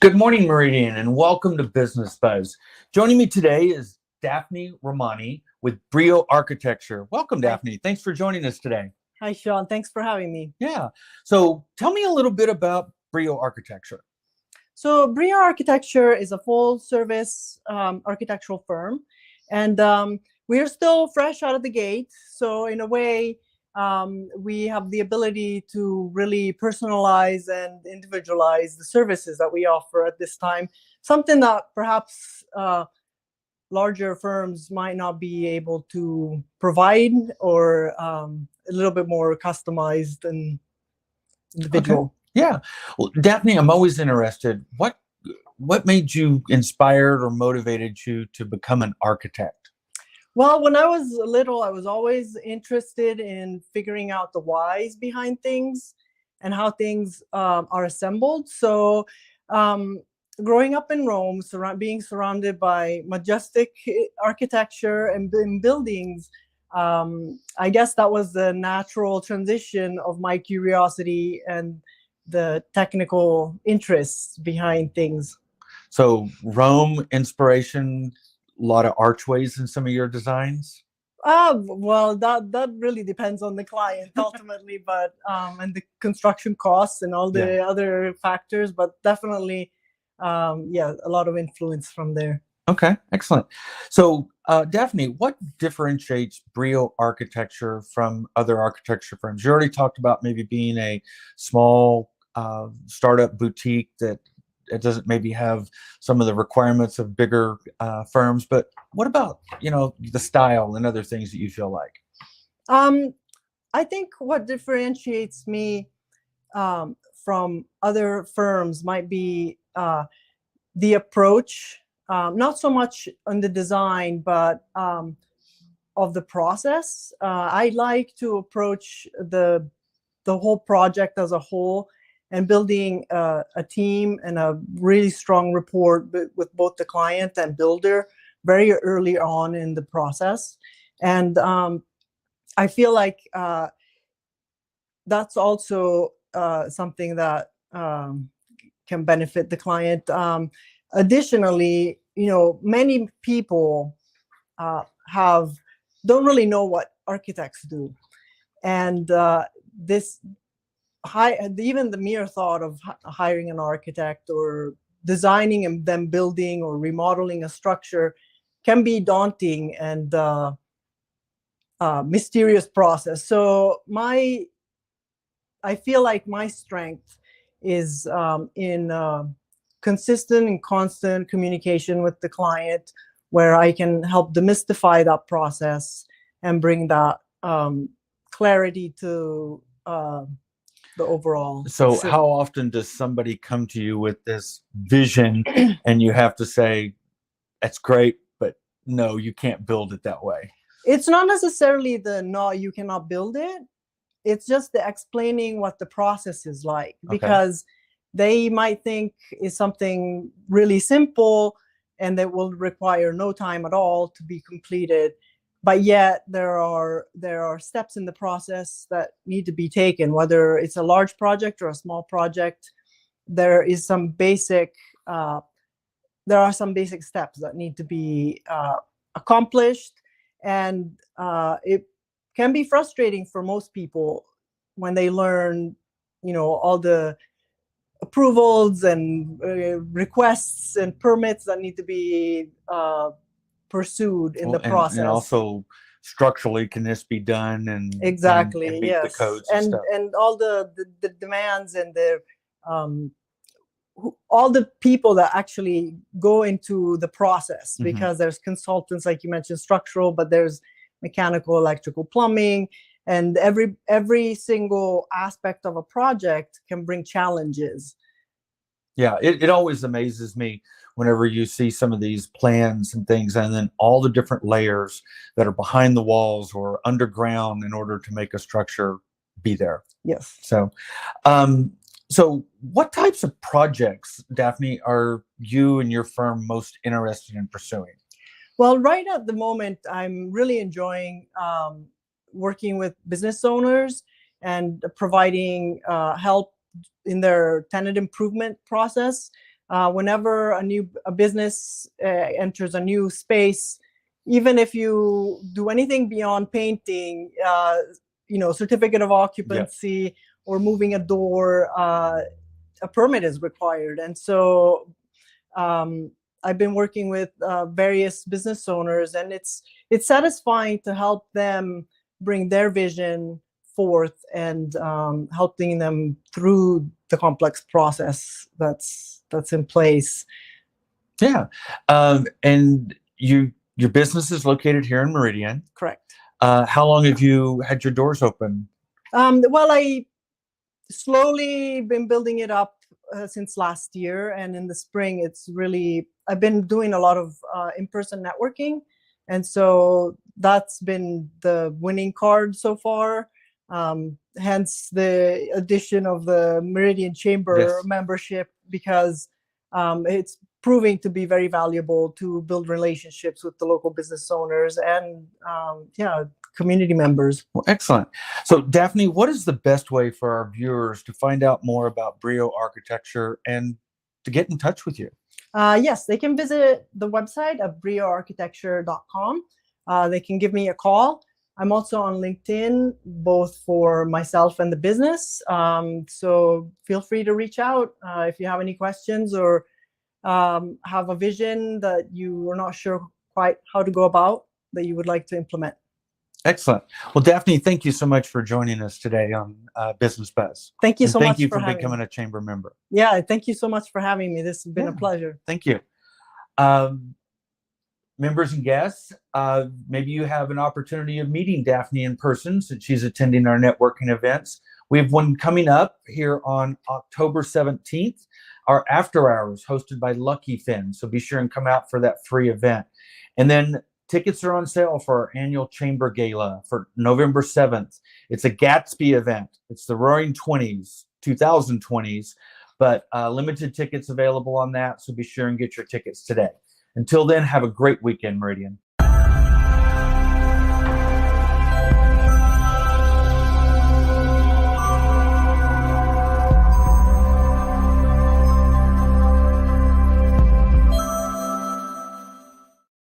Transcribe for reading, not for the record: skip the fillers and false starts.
Good morning, Meridian, and welcome to Business Buzz. Joining me today is Daphne Romani with Brio Architecture. Welcome, Hi. Daphne. Thanks for joining us today. Hi, Sean. Thanks for having me. Yeah. So tell me a little bit about Brio Architecture. So Brio Architecture is a full-service architectural firm, and we're still fresh out of the gate. So in a way, we have the ability to really personalize and individualize the services that we offer at this time, something that perhaps larger firms might not be able to provide, or a little bit more customized and individual. Okay. Yeah. Well, Daphne, I'm always interested. What made you inspired or motivated you to become an architect? Well, when I was little, I was always interested in figuring out the whys behind things and how things are assembled. So, growing up in Rome, being surrounded by majestic architecture and buildings, I guess that was the natural transition of my curiosity and the technical interests behind things. So Rome inspiration, a lot of archways in some of your designs. Well, that really depends on the client ultimately, but and the construction costs and all the other factors, but definitely, yeah, a lot of influence from there. Okay, excellent. So, Daphne, what differentiates Brio Architecture from other architecture firms? You already talked about maybe being a small startup boutique that it doesn't maybe have some of the requirements of bigger firms, but what about, the style and other things that you feel like? I think what differentiates me from other firms might be the approach, not so much on the design, but of the process. I like to approach the whole project as a whole, and building a team and a really strong rapport with both the client and builder very early on in the process. And I feel like that's also something that can benefit the client. Additionally, many people don't really know what architects do, and even the mere thought of hiring an architect or designing and then building or remodeling a structure can be daunting and mysterious process. So I feel like my strength is in consistent and constant communication with the client, where I can help demystify that process and bring that clarity to the overall. So, how often does somebody come to you with this vision and you have to say, that's great, but no, you can't build it that way? It's not necessarily no, you cannot build it. It's just the explaining what the process is like, because they might think is something really simple and that will require no time at all to be completed. But yet there are steps in the process that need to be taken, whether it's a large project or a small project. There are some basic steps that need to be accomplished, and it can be frustrating for most people when they learn, all the approvals and requests and permits that need to be pursued in the process. And also, structurally, can this be done? And exactly, and meet yes, the codes and stuff. And all the demands and all the people that actually go into the process, because there's consultants, like you mentioned, structural, but there's mechanical, electrical, plumbing, and every single aspect of a project can bring challenges. Yeah, it always amazes me whenever you see some of these plans and things, and then all the different layers that are behind the walls or underground in order to make a structure be there. Yes. So, so what types of projects, Daphne, are you and your firm most interested in pursuing? Well, right at the moment, I'm really enjoying working with business owners and providing help in their tenant improvement process. Whenever a business enters a new space, even if you do anything beyond painting, certificate of occupancy or moving a door, a permit is required. And so I've been working with various business owners, and it's satisfying to help them bring their vision forth and helping them through the complex process that's in place. Yeah. And your business is located here in Meridian. Correct. How long have you had your doors open? Well, I slowly been building it up since last year, and in the spring I've been doing a lot of in-person networking, and so that's been the winning card so far. Hence the addition of the Meridian Chamber membership, because it's proving to be very valuable to build relationships with the local business owners and community members. Well, excellent. So, Daphne, what is the best way for our viewers to find out more about Brio Architecture and to get in touch with you? Yes, they can visit the website at brioarchitecture.com. They can give me a call. I'm also on LinkedIn, both for myself and the business. So feel free to reach out if you have any questions or have a vision that you are not sure quite how to go about that you would like to implement. Excellent. Well, Daphne, thank you so much for joining us today on Business Buzz. Thank you so much. Thank you for becoming a chamber member. Yeah, thank you so much for having me. This has been a pleasure. Thank you. Members and guests, maybe you have an opportunity of meeting Daphne in person since she's attending our networking events. We have one coming up here on October 17th, our after hours hosted by Lucky Fin. So be sure and come out for that free event. And then tickets are on sale for our annual Chamber Gala for November 7th. It's a Gatsby event. It's the Roaring 20s, 2020s, but limited tickets available on that. So be sure and get your tickets today. Until then, have a great weekend, Meridian.